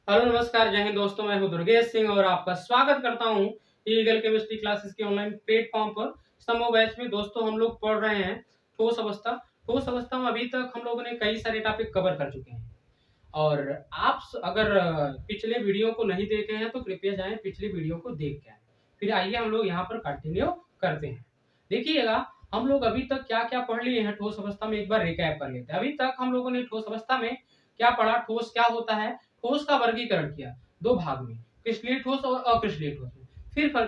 Hello नमस्कार, जय हिंद दोस्तों। मैं हूं दुर्गेश सिंह और आपका स्वागत करता हूं लीगल केमिस्ट्री क्लासेस के ऑनलाइन प्लेटफॉर्म पर। समो बैच में दोस्तों हम लोग पढ़ रहे हैं ठोस अवस्था। ठोस अवस्था में अभी तक हम लोगों ने कई सारे टॉपिक कवर कर चुके हैं और अगर पिछले वीडियो को नहीं देखे हैं तो कृपया जाएं पिछले वीडियो को देख के आए। फिर आइए हम लोग यहाँ पर कंटिन्यू करते हैं। देखिएगा हम लोग अभी तक क्या क्या पढ़ लिए हैं ठोस अवस्था में, एक बार रिकैप कर लेते हैं। अभी तक हम लोगों ने ठोस अवस्था में क्या पढ़ा, ठोस क्या होता है, ठोस का वर्गीकरण किया दो भाग में, क्रिस्टलीय ठोस और अक्रिस्टलीय ठोस में।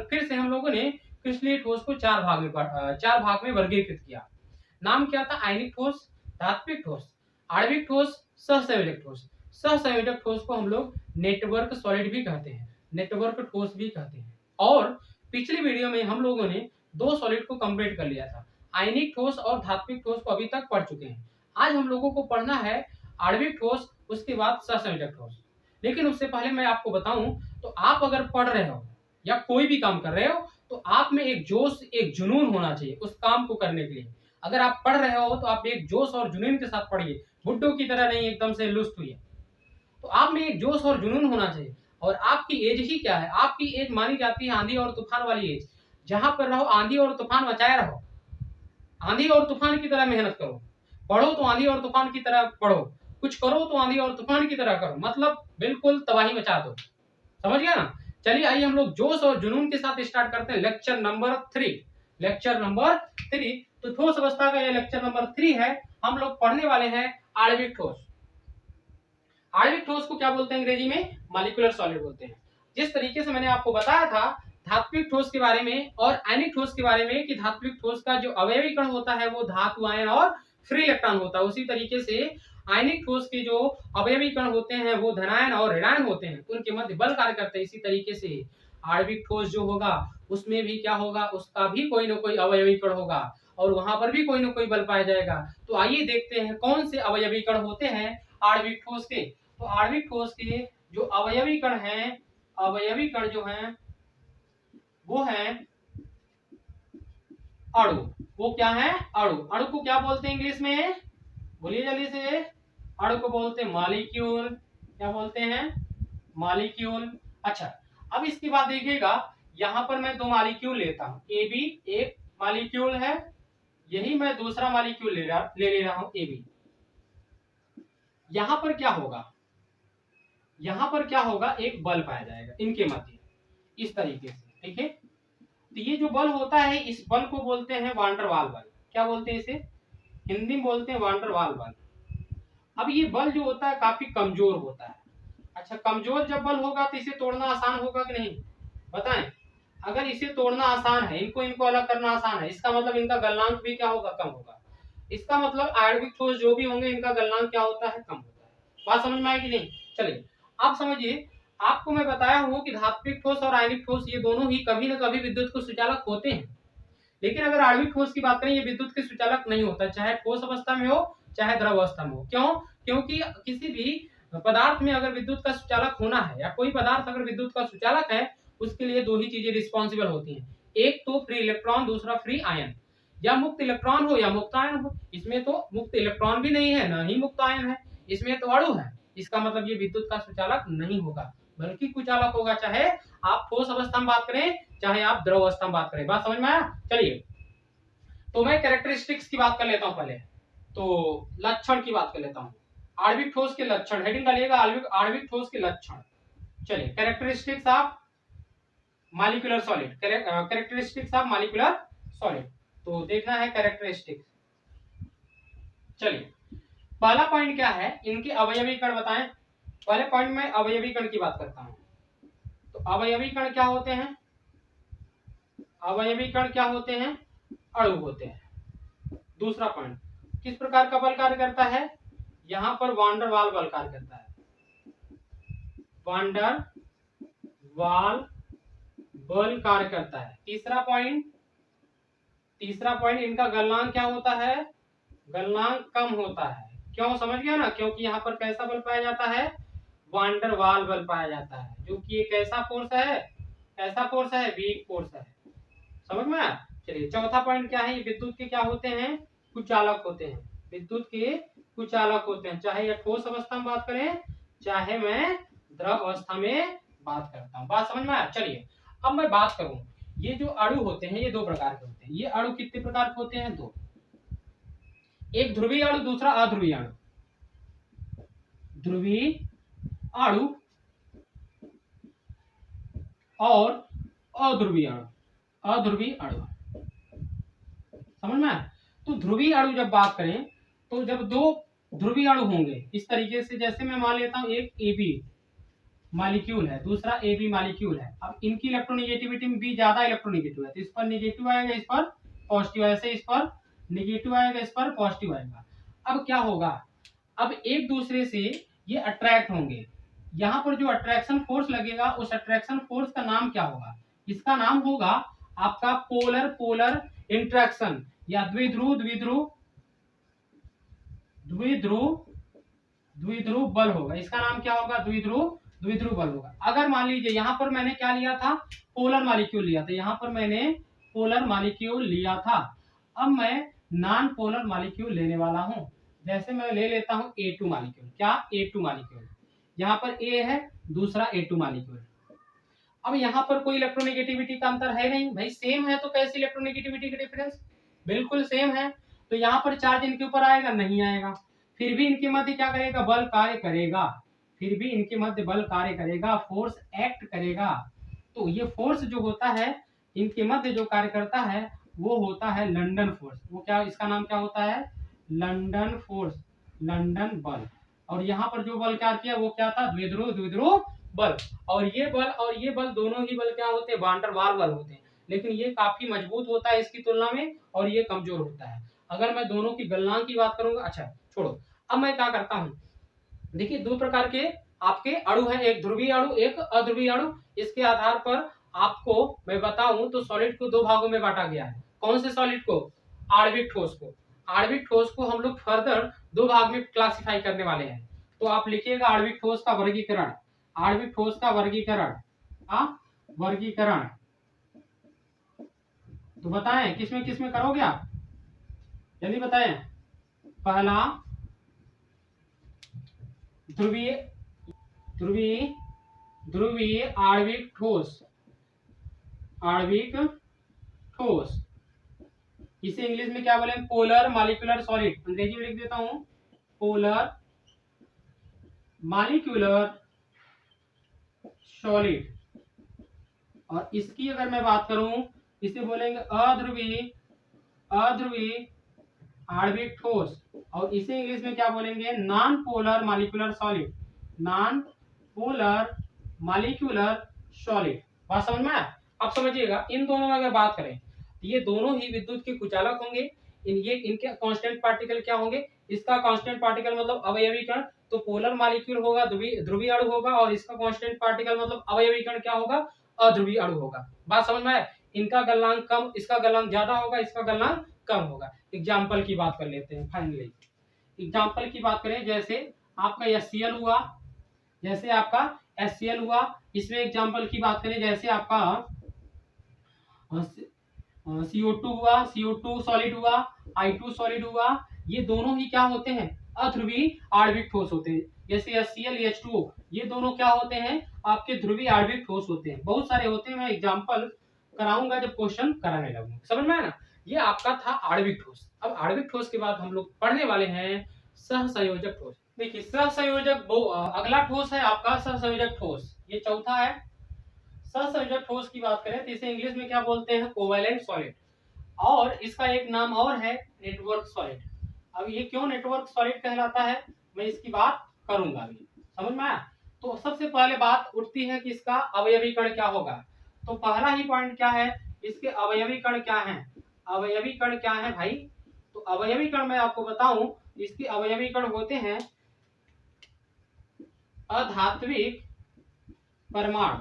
फिर से हम लोगों ने क्रिस्टलीय ठोस को चार भाग में वर्गीकृत किया। नाम क्या था? आयनिक ठोस, धात्विक ठोस, आणविक ठोस, सहसंयोजक ठोस। सहसंयोजक ठोस को हम लोग नेटवर्क सॉलिड भी कहते हैं, नेटवर्क ठोस भी कहते हैं। और पिछली वीडियो में हम लोगों ने दो सॉलिड को कंप्लीट कर लिया था, आयनिक ठोस और धात्विक ठोस को अभी तक पढ़ चुके हैं। आज हम लोगों को पढ़ना है आणविक ठोस, उसके बाद सहसंयोजक ठोस। लेकिन उससे पहले मैं आपको बताऊं तो आप अगर पढ़ रहे हो या कोई भी काम कर रहे हो तो आप में एक जोश, एक जुनून होना चाहिए उस काम को करने के लिए। अगर आप पढ़ रहे हो तो आप एक जोश और जुनून के साथ पढ़िए, बुड्ढों की तरह नहीं एकदम से लुष्ट हुई। तो आप में एक जोश और जुनून होना चाहिए। और आपकी एज ही क्या है? आपकी एज मानी जाती है आंधी और तूफान वाली एज। जहां पर रहो आंधी और तूफान मचाए रहो, आंधी और तूफान की तरह मेहनत करो, पढ़ो तो आंधी और तूफान की तरह पढ़ो, कुछ करो तो आंधी और तूफान की तरह करो, मतलब बिल्कुल तबाही मचा दो। समझ गया ना? चलिए आइए हम लोग जोश और जुनून के साथ स्टार्ट करते हैं लेक्चर नंबर 3। लेक्चर नंबर 3 तो ठोस अवस्था का ये लेक्चर नंबर 3 है। हम लोग पढ़ने वाले हैं आणविक ठोस। आणविक ठोस को क्या बोलते हैं अंग्रेजी में? मॉलिक्यूलर सॉलिड बोलते हैं। जिस तरीके से मैंने आपको बताया था धात्विक ठोस के बारे में और आयनिक ठोस के बारे में कि धात्विक ठोस का जो अवयवी कण होता है वो धातु, आयन और फ्री इलेक्ट्रॉन होता है, उसी तरीके से आयनिक ठोस के जो अवयवी कण होते हैं वो धनायन और ऋणायन होते हैं, उनके मध्य बल कार्य करते हैं। इसी तरीके से आणविक ठोस जो होगा उसमें भी क्या होगा, उसका भी कोई ना कोई अवयवी कण होगा और वहां पर भी कोई ना कोई बल पाया जाएगा। तो आइए देखते हैं कौन से अवयवी कण होते हैं आणविक ठोस के। तो आणविक ठोस के जो अवयवी कण हैं, अवयवी कण जो हैं वो हैं अणु। वो क्या है? अणु। अणु को क्या बोलते हैं इंग्लिश में? बोलिए जल्दी से। अणु को बोलते हैं मॉलिक्यूल। क्या बोलते हैं? मॉलिक्यूल। अच्छा, अब इसके बाद देखिएगा यहां पर मैं दो मॉलिक्यूल लेता हूं, ए बी एक मॉलिक्यूल है, यही मैं दूसरा मॉलिक्यूल ले रहा हूं ए बी। यहां पर क्या होगा? यहां पर क्या होगा? एक बल पाया जाएगा इनके मध्य, इस तरीके से। ठीक है, तो ये जो बल होता है इस बल को बोलते हैं वान डर वाल बल। क्या बोलते हैं इसे? हिंदी में बोलते हैं वान डर वाल बल। अब ये बल जो होता है काफी कमजोर होता है। अच्छा, कमजोर जब बल होगा तो इसे तोड़ना आसान होगा कि नहीं? बताएं। अगर इसे तोड़ना आसान है, इनको अलग करना आसान है, इसका मतलब इनका गलनांक भी क्या होगा? कम होगा। इसका मतलब आणविक ठोस जो भी होंगे इनका गलनांक क्या होता है? कम होता है। बात समझ में आएगी नहीं? चलिए आप समझिए। आपको मैं बताया हूं कि धात्विक ठोस और आयनिक ठोस ये दोनों ही कभी ना कभी विद्युत के सुचालक होते हैं। लेकिन अगर आणविक ठोस की बात करें ये विद्युत के सुचालक नहीं होता, चाहे ठोस अवस्था में हो चाहे द्रव अवस्था में हो। क्यों? क्योंकि किसी भी पदार्थ में अगर विद्युत का सुचालक होना है या कोई पदार्थ अगर विद्युत का सुचालक है उसके लिए दो ही चीजें रिस्पॉन्सिबल होती हैं, एक तो फ्री इलेक्ट्रॉन, दूसरा फ्री आयन। या मुक्त इलेक्ट्रॉन हो या मुक्त आयन हो। इसमें तो मुक्त इलेक्ट्रॉन भी नहीं है, न ही मुक्त आयन है, इसमें तो अणु है। इसका मतलब ये विद्युत का सुचालक नहीं होगा, बल्कि कुचालक होगा। चाहे आप ठोस अवस्था में बात करें चाहे आप द्रव अवस्था में बात करें। बात समझ में आया? चलिए तो मैं कैरेक्टरिस्टिक्स की बात कर लेता हूं पहले, तो लक्षण की बात कर लेता हूं। आणविक ठोस के लक्षण, हेडिंग डालिएगा आणविक ठोस के लक्षण। चलिए, characteristics of molecular solid, characteristics of molecular solid. तो देखना है कैरेक्टरिस्टिक्स। चलिए पहला पॉइंट क्या है? इनके अवयवी कण बताएं। पहले पॉइंट में अवयवी कण की बात करता हूं। तो अवयवी कण क्या होते हैं? अवयवी कण क्या होते हैं? अणु होते हैं। दूसरा पॉइंट, किस प्रकार का बल कार्य करता है? यहां पर वान डर वाल बल कार्य करता है, वान डर वाल बल कार्य करता है। तीसरा पॉइंट इनका गलनांक क्या होता है? गलनांक कम होता है। क्यों? समझ गया ना? क्योंकि यहाँ पर कैसा बल पाया जाता है? वान डर वाल बल पाया जाता है, जो कि एक ऐसा फोर्स है, ऐसा फोर्स है, वीक फोर्स है। समझ में आया? चलिए चौथा पॉइंट क्या है? ये विद्युत के क्या होते हैं? कुचालक होते हैं। विद्युत के कुचालक होते हैं, चाहे या ठोस अवस्था में बात करें चाहे मैं द्रव अवस्था में बात करता हूँ। बात समझ में आया? चलिए अब मैं बात करूं, ये जो अणु होते हैं ये दो प्रकार के होते हैं। ये अणु कितने प्रकार के होते हैं? दो। एक ध्रुवीय अणु, दूसरा अध्रुवीय अणु। ध्रुवीय अणु और अध्रुवीय अणु। अध्रुवीय अणु समझ में आया? तो ध्रुवीय अणु जब बात करें तो जब दो ध्रुवीय अणु होंगे इस तरीके से, जैसे मैं मान लेता हूं एक AB मॉलिक्यूल है, दूसरा AB मॉलिक्यूल है। अब इनकी इलेक्ट्रोनेगेटिविटी में B ज्यादा इलेक्ट्रोनेगेटिव है तो इस पर नेगेटिव आएगा, इस पर पॉजिटिव, ऐसे इस पर नेगेटिव आएगा, इस पर पॉजिटिव आएगा। अब क्या होगा, अब एक दूसरे से ये अट्रैक्ट होंगे। यहाँ पर जो अट्रैक्शन फोर्स लगेगा उस अट्रैक्शन फोर्स का नाम क्या होगा? इसका नाम होगा आपका पोलर पोलर इंट्रैक्शन या द्विध्रुव द्विध्रुव द्विध्रुव द्विध्रुव बल होगा। इसका नाम क्या होगा? द्विध्रुव द्विध्रुव बल होगा। अगर मान लीजिए यहाँ पर मैंने क्या लिया था? पोलर मॉलिक्यूल लिया था। यहाँ पर मैंने पोलर मॉलिक्यूल लिया था। अब मैं नॉन पोलर मॉलिक्यूल लेने वाला हूँ। जैसे मैं ले लेता हूँ A2 मॉलिक्यूल। क्या? A2 molecule. यहाँ पर A है, दूसरा A2 मॉलिक्यूल। अब यहाँ पर कोई इलेक्ट्रोनेगेटिविटी का अंतर है नहीं भाई, सेम है तो कैसे इलेक्ट्रोनेगेटिविटी का डिफरेंस? बिल्कुल सेम है। तो यहाँ पर चार्ज इनके ऊपर आएगा? नहीं आएगा। फिर भी इनके मध्य क्या करेगा? बल कार्य करेगा। फिर भी इनके मध्य बल कार्य करेगा, फोर्स एक्ट करेगा। तो ये फोर्स जो होता है इनके मध्य जो कार्य करता है वो होता है लंदन फोर्स। वो क्या, इसका नाम क्या होता है? लंदन फोर्स, लंदन बल। और यहाँ पर जो बल क्या किया वो क्या था? द्विध्रुव द्विध्रुव बल। और ये बल दोनों ही बल क्या होते हैं? वान डेर वाल बल होते हैं। लेकिन ये काफी मजबूत होता है इसकी तुलना में और ये कमजोर होता है। अगर मैं दोनों की गलनांक की बात करूंगा, अच्छा छोड़ो, अब मैं क्या करता हूँ, देखिए दो प्रकार के आपके अणु है, एक ध्रुवीय अणु एक अध्रुवीय अणु। इसके आधार पर आपको मैं बताऊं तो सॉलिड को दो भागों में बांटा गया है। कौन से सॉलिड को? आणविक ठोस को। आणविक ठोस को हम लोग फर्दर दो भाग में क्लासिफाई करने वाले हैं। तो आप लिखिएगा आणविक ठोस का वर्गीकरण। आणविक ठोस का वर्गीकरण, वर्गीकरण तो बताएं किसमें किसमें करोगे आप? जल्दी बताएं। पहला ध्रुवीय ध्रुवीय ध्रुवीय आणविक ठोस, आणविक ठोस। इसे इंग्लिश में क्या बोलेंगे? Polar molecular solid. अंग्रेजी में लिख देता हूं, पोलर मॉलिक्यूलर सॉलिड। और इसकी अगर मैं बात करूं, इसे बोलेंगे अध्रुवीय अध्रुवीय आणविक ठोस। और इसे इंग्लिश में क्या बोलेंगे? Non polar molecular solid, non polar molecular solid. बात समझ में आया? अब समझिएगा, इन दोनों में अगर बात करें तो ये दोनों ही विद्युत के कुचालक होंगे। इनके कांस्टेंट पार्टिकल क्या होंगे? इसका कांस्टेंट पार्टिकल मतलब अवयवी कण, तो पोलर मॉलिक्यूल होगा, ध्रुवीय अणु होगा, और इसका कांस्टेंट पार्टिकल मतलब अवयवी कण क्या होगा? अध्रुवीय अणु होगा। बात समझ में आया? इनका गलनांक कम, इसका गलनांक ज्यादा होगा, इसका गलनांक कम होगा। एग्जाम्पल की बात कर लेते हैं फाइनली। एग्जाम्पल की बात करें, जैसे आपका HCl हुआ, जैसे आपका HCl हुआ। इसमें एग्जाम्पल की बात करें, जैसे आपका CO2 हुआ, CO2 सॉलिड हुआ, I2 सॉलिड हुआ। ये दोनों ही क्या होते हैं? अध्रुवीय आणविक ठोस होते हैं। जैसे HCl H2O, ये दोनों क्या होते हैं? आपके ध्रुवीय आणविक ठोस होते हैं। बहुत सारे होते हैं, मैं एग्जाम्पल कराऊंगा जब क्वेश्चन कराने लगूंगा। समझ में आया ना? ये आपका था आणविक ठोस। अब आणविक ठोस के बाद हम लोग पढ़ने वाले हैं सहसंयोजक ठोस। देखिए सहसंयोजक अगला ठोस है आपका सहसंयोजक ठोस, ये चौथा है। सहसंयोजक ठोस की बात करें तो इसे इंग्लिश में क्या बोलते हैं? Covalent solid. और इसका एक नाम और है नेटवर्क सॉलिड। अब ये क्यों नेटवर्क सॉलिड कहलाता है, मैं इसकी बात करूंगा अभी। समझ में आया? तो सबसे पहले बात उठती है कि इसका अवयवी कण क्या होगा। तो पहला ही पॉइंट क्या है? इसके अवयवी कण क्या है? अवयवी कण क्या है भाई? तो अवयवी कण मैं आपको बताऊं, इसके अवयवी कण होते हैं अधात्विक परमाणु,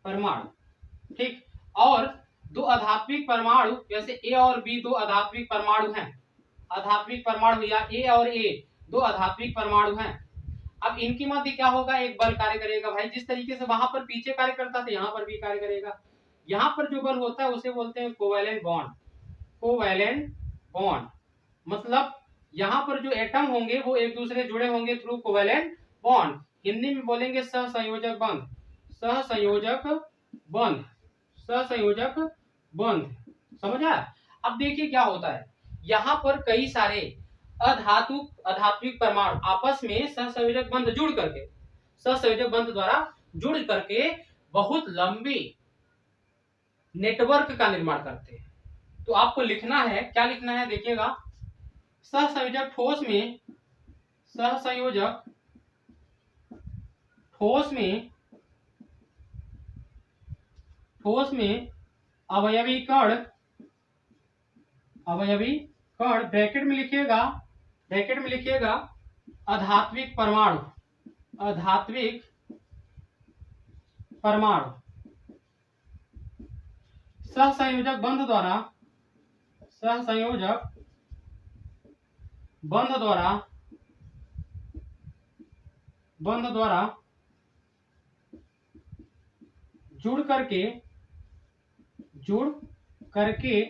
परमाणु ठीक। और दो अधात्विक परमाणु, जैसे A और B दो अधात्विक परमाणु हैं। अधात्विक परमाणु या A और A दो अधात्विक परमाणु हैं। अब इनके मध्य क्या होगा? एक बल कार्य करेगा भाई। जिस तरीके से वहां पर पीछे कार्य करता था यहाँ पर भी कार्य करेगा। यहाँ पर जो बल होता है उसे बोलते हैं कोवैलेंट बॉन्ड। कोवैलेंट बॉन्ड मतलब यहाँ पर जो एटम होंगे वो एक दूसरे जुड़े होंगे थ्रू कोवैलेंट बॉन्ड। हिंदी में बोलेंगे सहसंयोजक बंध, सहसंयोजक बंध, सहसंयोजक बंध। समझा? अब देखिए क्या होता है, यहाँ पर कई सारे अधात्विक परमाणु आपस में सहसंयोजक बंध जुड़ करके, सहसंयोजक बंध द्वारा जुड़ करके बहुत लंबी नेटवर्क का निर्माण करते हैं। तो आपको लिखना है, क्या लिखना है देखिएगा, सहसंयोजक ठोस में, सहसंयोजक ठोस में, ठोस में अवयवी कण, अवयवी कण ब्रैकेट में लिखिएगा, ब्रैकेट में लिखिएगा अधात्विक परमाणु, अधात्विक परमाणु सहसंयोजक बंध द्वारा, सहसंयोजक बंध द्वारा, बंध द्वारा जुड़ करके, जुड़ करके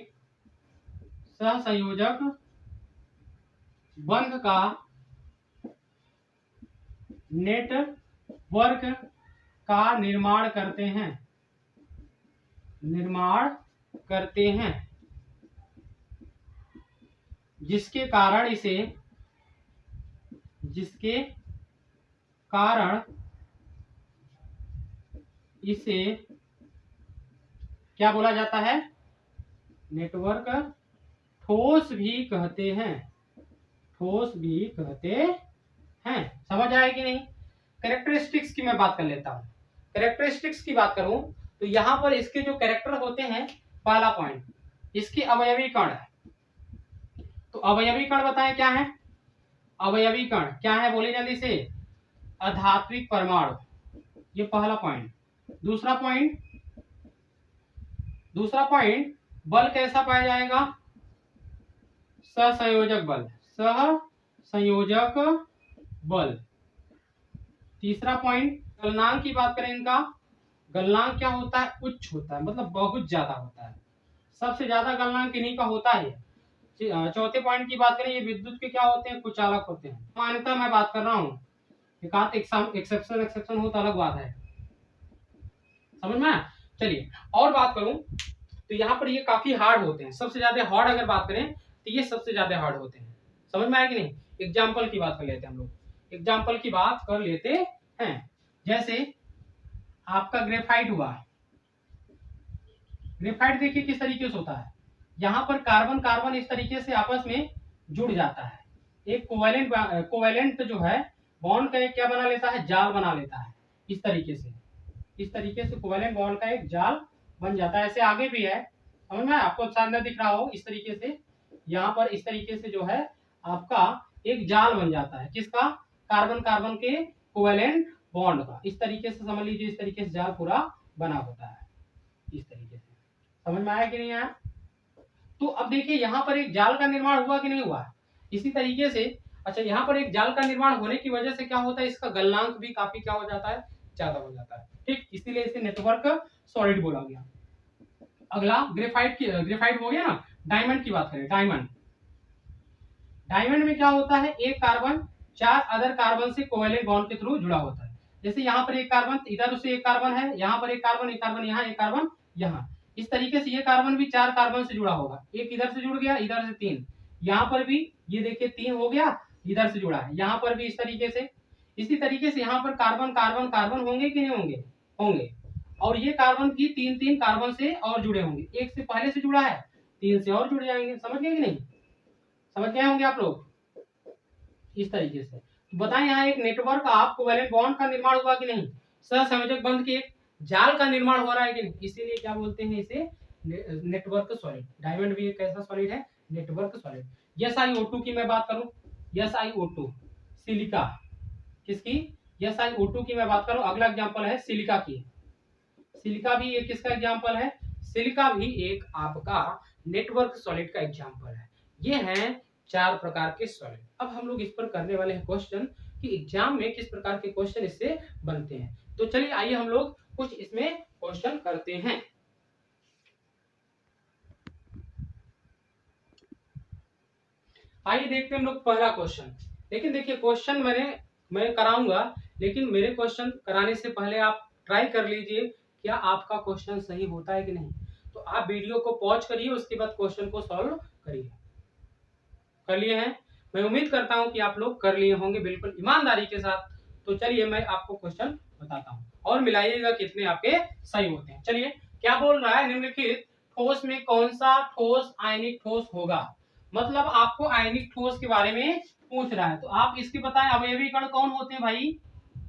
सहसंयोजक बंध का नेटवर्क का निर्माण करते हैं, निर्माण करते हैं, जिसके कारण इसे, जिसके कारण इसे क्या बोला जाता है, नेटवर्क ठोस भी कहते हैं, ठोस भी कहते हैं। समझ आया कि नहीं? कैरेक्टरिस्टिक्स की मैं बात कर लेता हूं। कैरेक्टरिस्टिक्स की बात करूं तो यहां पर इसके जो कैरेक्टर होते हैं, पहला पॉइंट, इसके अवयवी कण है। तो अवयवी कण बताएं क्या है? अवयवी कण क्या है, बोले जल्दी से, अधात्विक परमाणु, ये पहला पॉइंट। दूसरा पॉइंट, दूसरा पॉइंट, बल कैसा पाया जाएगा, सहसंयोजक बल, सहसंयोजक बल। तीसरा पॉइंट, गलनांक की बात करें इनका, गलनांक क्या होता है, उच्च होता है, मतलब बहुत ज्यादा होता है, सबसे ज्यादा गलनांक इन्हीं का होता है। चौथे पॉइंट की बात करें, ये विद्युत के क्या होते हैं, कुचालक होते हैं। मान्यता मैं बात कर रहा हूँ, एक आध एक्सेप्शन हो तो अलग बात है, समझ में आया? चलिए और बात करूं तो यहाँ पर ये काफी हार्ड होते हैं, सबसे ज्यादा हार्ड अगर बात करें तो ये सबसे ज्यादा हार्ड होते हैं। समझ में आया कि नहीं? एग्जाम्पल की बात कर लेते हैं हम लोग, एग्जाम्पल की बात कर लेते हैं। जैसे आपका ग्रेफाइट हुआ, ग्रेफाइट देखिए किस तरीके से होता है, यहाँ पर कार्बन कार्बन इस तरीके से आपस में जुड़ जाता है, एक कोवेलेंट जो है बॉन्ड का एक क्या बना लेता है, जाल बना लेता है, इस तरीके से, इस तरीके से कोवेलेंट बॉन्ड का एक जाल बन जाता है। ऐसे आगे भी है, समझ में आपको सामने दिख रहा हो, इस तरीके से यहाँ पर इस तरीके से जो है आपका एक जाल बन जाता है, किसका, कार्बन कार्बन के कोवेलेंट बॉन्ड का, इस तरीके से समझ लीजिए, इस तरीके से जाल पूरा बना होता है, इस तरीके से। समझ में आया कि नहीं आया? तो अब देखिए यहाँ पर एक जाल का निर्माण हुआ कि नहीं हुआ, इसी तरीके से। अच्छा, यहाँ पर एक जाल का निर्माण होने की वजह से क्या होता है, इसका गलनांक भी काफी क्या हो जाता है, ज्यादा हो जाता है, ठीक, इसीलिए इसे नेटवर्क सॉलिड बोला गया। अगला ग्रेफाइट की, ग्रेफाइट हो गया ना, डायमंड की बात करें, डायमंड, डायमंड में क्या होता है, एक कार्बन चार अदर कार्बन से कोवेलेंट बॉन्ड के थ्रू जुड़ा होता है। जैसे यहाँ पर एक कार्बन, इधर से एक कार्बन है, यहाँ पर एक कार्बन, एक कार्बन यहाँ, एक कार्बन यहाँ, इस तरीके से ये कार्बन भी चार कार्बन से जुड़ा होगा, एक इधर से जुड़ गया, इधर से तीन, यहाँ पर भी ये देखिए तीन हो गया, इधर से जुड़ा है, यहाँ पर भी इस तरीके से, इसी तरीके से यहाँ पर कार्बन कार्बन कार्बन होंगे कि नहीं होंगे, होंगे, और ये कार्बन भी तीन तीन कार्बन से और जुड़े होंगे, एक से पहले से जुड़ा है, तीन से और जुड़ जाएंगे। समझ गए कि नहीं? समझ गए होंगे आप लोग, इस तरीके से। तो बताएं यहाँ एक नेटवर्क आप कोवेलेंट बॉन्ड का निर्माण हुआ कि नहीं, सहसंयोजक बंध के एक जाल का निर्माण हो रहा है कि नहीं, इसीलिए क्या बोलते हैं इसे, नेटवर्क सॉलिड। डायमंड भी एक ऐसा सॉलिड है, नेटवर्क सॉलिड। SiO2 की मैं बात करूं, SiO2 सिलिका, किसकी, SiO2 की मैं बात करूं, अगला एग्जांपल है सिलिका की, सिलिका भी एक किसका एग्जांपल है, सिलिका भी एक आपका नेटवर्क सॉलिड का एग्जांपल है। ये हैं चार प्रकार के सॉलिड। अब हम लोग इस पर करने वाले हैं क्वेश्चन कि एग्जाम में किस प्रकार के क्वेश्चन इससे बनते हैं। तो चलिए आइए हम लोग कुछ इसमें क्वेश्चन करते हैं। आइए देखते हैं हम लोग पहला क्वेश्चन। लेकिन देखिए क्वेश्चन मैं कराऊंगा लेकिन मेरे क्वेश्चन कराने से पहले आप ट्राई कर लीजिए क्या आपका क्वेश्चन सही होता है कि नहीं। तो आप वीडियो को पॉज करिए, उसके बाद क्वेश्चन को सॉल्व करिए। कर लिए हैं? मैं उम्मीद करता हूं कि आप लोग कर लिए होंगे बिल्कुल ईमानदारी के साथ। तो चलिए मैं आपको क्वेश्चन बताता हूं और मिलाइएगा कितने आपके सही होते हैं। चलिए क्या बोल रहा है, निम्नलिखित ठोस में कौन सा ठोस आयनिक ठोस होगा। मतलब आपको आयनिक ठोस के बारे में पूछ रहा है। तो आप इसकी बताएं अवयवी कण कौन होते हैं भाई,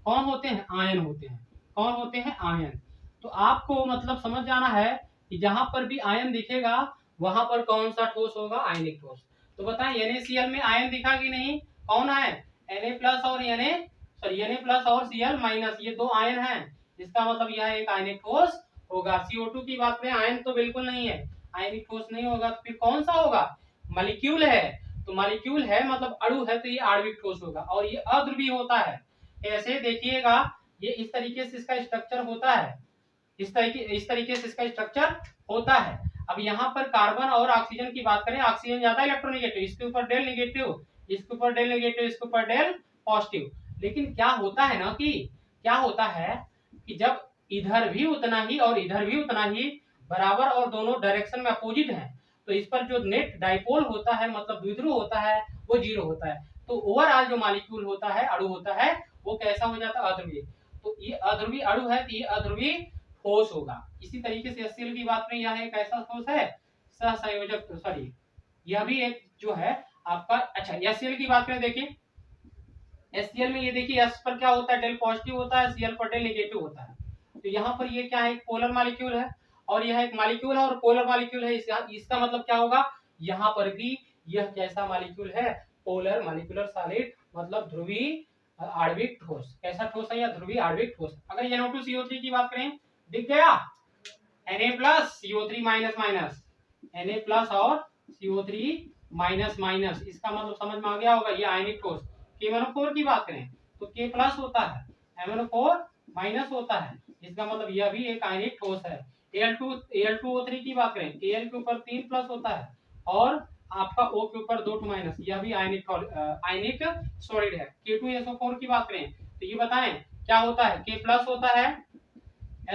कौन होते हैं, आयन होते हैं। कौन होते हैं, आयन। तो आपको मतलब समझ जाना है कि जहां पर भी आयन दिखेगा वहां पर कौन सा ठोस होगा, आयनिक ठोस। तो बताएं NaCl में आयन दिखा कि नहीं, कौन है, Na प्लस और Na प्लस और Cl माइनस, ये दो आयन हैं। इसका मतलब यह एक आयनिक ठोस होगा। CO2 की बात करें, आयन तो बिल्कुल नहीं है, आयनिक ठोस नहीं होगा। तो फिर कौन सा होगा, मॉलिक्यूल है। तो मॉलिक्यूल है मतलब अणु है, तो ये आणविक ठोस होगा। और ये अध्रुवीय होता है। ऐसे देखिएगा, ये इस तरीके से इसका स्ट्रक्चर होता है, इस तरीके से इसका स्ट्रक्चर होता है। अब यहाँ पर कार्बन और ऑक्सीजन की बात करें, ऑक्सीजन ज्यादा इलेक्ट्रोनेगेटिव, इसके ऊपर डेल नेगेटिव, इसके ऊपर डेल नेगेटिव, इसके ऊपर डेल पॉजिटिव। लेकिन क्या होता है ना कि क्या होता है कि जब इधर भी उतना ही और इधर भी उतना ही बराबर और दोनों डायरेक्शन में अपोजिट है, तो इस पर जो नेट डाइपोल होता है मतलब द्विध्रुव होता है वो 0 होता है। तो ओवरऑल जो मॉलिक्यूल होता है, अणु होता है, वो कैसा हो जाता है, अध्रुवीय। तो ये अध्रुवीय अणु है, तो ये अध्रुवीय ठोस होगा। इसी तरीके से HCl की बात करें, यह एक ऐसा ठोस है सहसंयोजक, सॉरी यह भी एक जो है आपका, अच्छा HCl की बात करें, देखिए HCl में ये देखिए S पर क्या होता है, डेल पॉजिटिव होता है, Cl पर डेल नेगेटिव होता है। तो यहाँ पर ये क्या है, एक पोलर मॉलिक्यूल है और यह एक मॉलिक्यूल है और पोलर मॉलिक्यूल है। इसका मतलब क्या होगा, यहाँ पर भी यह कैसा मॉलिक्यूल है, पोलर मॉलिक्यूलर सॉलिड, मतलब ध्रुवीय आणविक ठोस। कैसा ठोस है, या ध्रुवीय आणविक ठोस। अगर NO2CO3 की बात करें, दिख गया, Na plus CO3 minus minus, Na plus और CO3 माइनस माइनस, इसका मतलब समझ में आ गया होगा, ये आयनिक ठोस। KMnO4 की बात करें तो K प्लस होता है, MnO4 माइनस होता है, इसका मतलब यह भी एक आयनिक ठोस है। Al2O3 की बात करें, Al के ऊपर 3 प्लस होता है और आपका O के ऊपर 2 माइनस, यह भी आयनिक सॉलिड है। K2SO4 की बात करें तो ये बताएं क्या होता है, K प्लस होता है,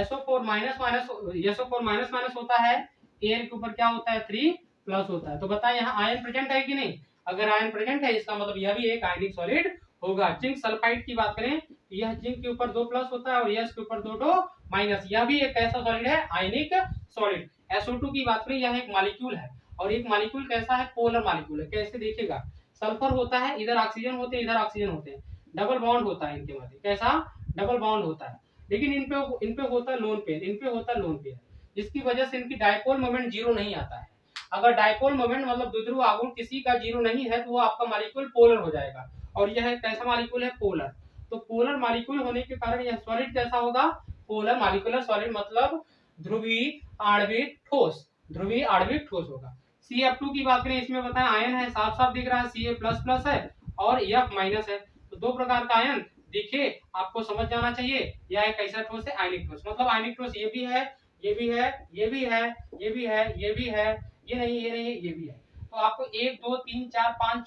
SO4 minus minus, SO4 minus minus होता है, Al के ऊपर क्या होता है, 3 प्लस होता है। तो बताएं यहाँ आयन प्रेजेंट है कि नहीं। अगर आयन प्रेजेंट है, इसका मतलब यह भी एक आयनिक सॉलिड होगा। जिंक सल्फाइड की बात करें, यह जिंक के ऊपर 2 प्लस होता है और यस के ऊपर 2 माइनस, यह भी एक ऐसा सॉलिड है, आयनिक सॉलिड। SO2 की बात करें, यह एक मॉलिक्यूल है और एक मॉलिक्यूल कैसा है, पोलर मॉलिक्यूल है। कैसे देखिएगा, सल्फर होता है, इधर ऑक्सीजन होते हैं, इधर ऑक्सीजन होते हैं, डबल बॉन्ड होता है इनके मध्य, कैसा, डबल बॉन्ड होता है। लेकिन इन पे होता है लोन पेयर, इन पे होता है लोन पेयर, जिसकी वजह से इनकी डायपोल मोमेंट 0 नहीं आता है। अगर डायपोल मोमेंट मतलब द्विध्रुव आघूर्ण किसी का 0 नहीं है तो वो आपका मॉलिक्यूल पोलर हो जाएगा। और यह कैसा मॉलिक्यूल है, पोलर। तो पोलर मॉलिक्यूल होने के कारण यह सॉलिड कैसा होगा, पोलर मॉलिक्यूलर सॉलिड, मतलब ध्रुवीय आणविक ठोस, ध्रुवीय आणविक ठोस होगा। CF2 की बात करें, इसमें बताएं आयन है, साफ साफ दिख रहा है, Ca++ है और F- है। तो दो प्रकार का आयन दिखे, आपको समझ जाना चाहिए यह एक ऐसा ठोस है, आयनिक ठोस। मतलब आयनिक ठोस ये भी है, ये भी है, ये भी है, ये भी है, ये भी है, ये नहीं, ये नहीं, ये भी है। तो आपको 1 2 3 4 5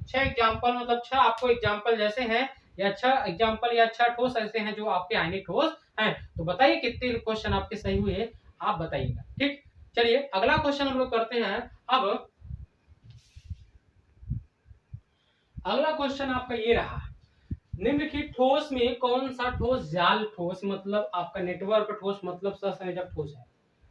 6 एग्जांपल, मतलब 6 आपको एग्जांपल जैसे हैं, या 6 एग्जांपल या 6 ठोस ऐसे हैं जो आपके आयनिक ठोस हैं। तो बताइए कितने क्वेश्चन आपके सही हुए, आप बताइएगा। ठीक, चलिए अगला क्वेश्चन हम लोग करते हैं। अब अगला क्वेश्चन आपका ये रहा, निम्नलिखित ठोस में कौन सा ठोस जाल ठोस, मतलब आपका नेटवर्क ठोस, मतलब सहसंयोजक ठोस है।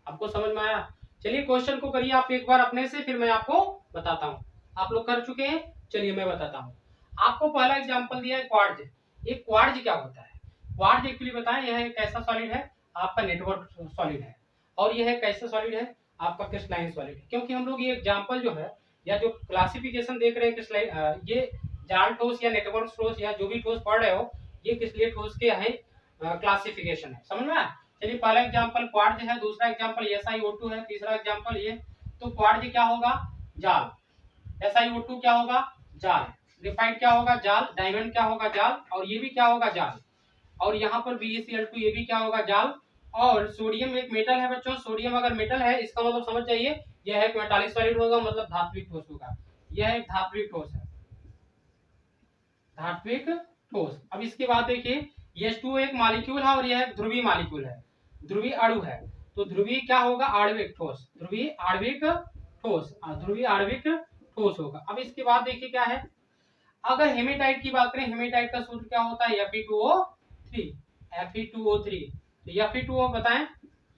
आपको समझ में आया। चलिए क्वेश्चन को करिए आप एक बार अपने से, फिर मैं आपको बताता हूँ। आप लोग कर चुके हैं, चलिए मैं बताता हूँ। आपको पहला एग्जांपल दिया है क्वार्ज। एक क्वार्ज क्या होता है, क्वार्ज एक्चुअली बताएं, यह एक ऐसा सॉलिड है, आपका नेटवर्क सॉलिड है, और यह एक ऐसा सॉलिड है आपका क्रिस्टलाइन सॉलिड। क्योंकि हम लोग ये एग्जांपल जो है या जो क्लासिफिकेशन देख रहे हैं क्रिस्टलाइन, ये जाल ठोस या नेटवर्क ठोस या जो भी ठोस पढ़ रहे हो, ये किस लिए ठोस के है, क्लासिफिकेशन है, समझ में आया। चलिए पहला एग्जांपल क्वार्ज है, दूसरा एग्जांपल SiO2 है, तीसरा एग्जांपल ये। तो क्वार्ज क्या होगा, जाल, SiO2 क्या होगा, जाल, ग्रेफाइट क्या होगा, जाल, डायमंड क्या होगा, जाल, और ये भी क्या होगा, जाल। और यहाँ पर BeCl2 ये भी क्या होगा, जाल। और सोडियम एक मेटल है बच्चों, सोडियम अगर मेटल है इसका मतलब समझ जाइए यह एक मेटालिक सॉलिड होगा, मतलब धात्विक ठोस होगा। यह एक धात्विक ठोस है, धात्विक ठोस। अब इसके बाद देखिए H2O एक मॉलिक्यूल है और यह एक ध्रुवीय मॉलिक्यूल है, ध्रुवीय अणु है। तो ध्रुवीय क्या होगा? आणविक ठोस, ध्रुवीय आणविक ठोस, ध्रुवीय आणविक ठोस होगा। अब इसके बाद देखिए क्या है, अगर हेमेटाइट की बात करें, हेमेटाइट का सूत्र क्या होता है? Fe2O3, Fe2O3। तो Fe2O बताएं,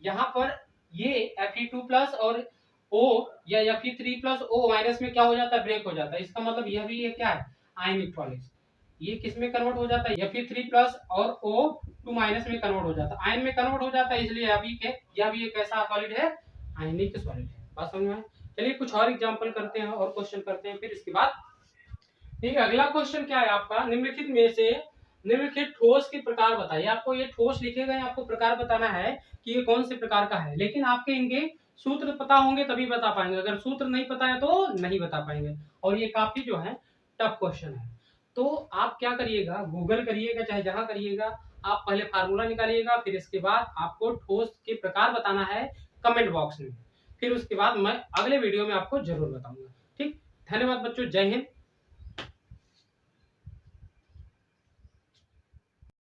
यहाँ पर ये Fe2 प्लस और O या Fe3 प्लस O माइनस में क्या हो जाता है? ब्रेक हो जाता है। इसका मतलब यह भी ये क्या है? Ion electrolysis. ये किस में कन्वर्ट हो जाता है? Fe3 प्लस और O2 माइनस में कन्वर्ट हो जाता है, आयन में कन्वर्ट हो जाता है, इसलिए यह भी एक ऐसा सॉलिड है, आयनिक सॉलिड है। बात समझ में आए? चलिए कुछ और एग्जांपल करते हैं और क्वेश्चन करते हैं, फिर इसके बाद ठीक है। अगला क्वेश्चन क्या है आपका? निम्नलिखित में से निम्नलिखित ठोस के प्रकार बताइए। आपको ये ठोस लिखे गए, आपको प्रकार बताना है कि ये कौन से प्रकार का है, लेकिन आपके इनके सूत्र पता होंगे तभी बता पाएंगे, अगर सूत्र नहीं पता है तो नहीं बता पाएंगे। और ये काफी जो है टफ क्वेश्चन है। तो आप क्या करिएगा, गूगल करिएगा, चाहे जहां करिएगा, आप पहले फार्मूला निकालिएगा, फिर इसके बाद आपको ठोस के प्रकार बताना है कमेंट बॉक्स में, फिर उसके बाद मैं अगले वीडियो में आपको जरूर बताऊंगा। ठीक, धन्यवाद बच्चों, जय हिंद।